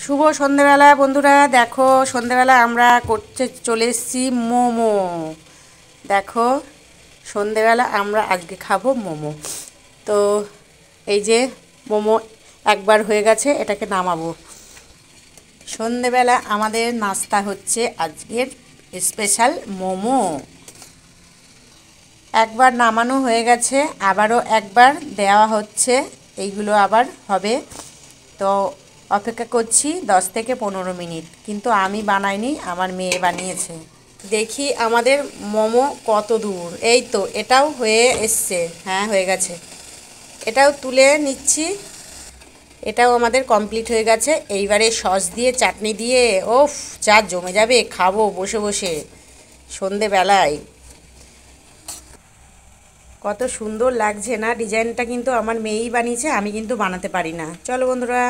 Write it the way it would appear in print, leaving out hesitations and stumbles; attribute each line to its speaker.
Speaker 1: শুভ সন্ধেবেলা বন্ধুরা। দেখো সন্ধেবেলা আমরা করতে চলে এসেছি মোমো। দেখো সন্ধেবেলা আমরা আজকে খাবো মোমো। তো এই যে মোমো একবার হয়ে গেছে, এটাকে নামাবো। সন্ধেবেলা আমাদের নাস্তা হচ্ছে আজকের স্পেশাল মোমো। একবার নামানো হয়ে গেছে, আবারও একবার দেওয়া হচ্ছে। এইগুলো আবার হবে। তো অপেক্ষা করছি 10 থেকে 15 মিনিট, কিন্তু আমি বানাইনি, আমার মেয়ে বানিয়েছে। দেখি আমাদের মোমো কত দূর। এই তো এটাও হয়ে এসছে, হ্যাঁ হয়ে গেছে। এটাও তুলে নিচ্ছি। এটাও আমাদের কমপ্লিট হয়ে গেছে। এইবারে সস দিয়ে চাটনি দিয়ে ওফ যা জমে যাবে, খাবো বসে বসে সন্ধেবেলায়। কত সুন্দর লাগছে না ডিজাইনটা, কিন্তু আমার মেয়েই বানিয়েছে, আমি কিন্তু বানাতে পারি না। চলো বন্ধুরা।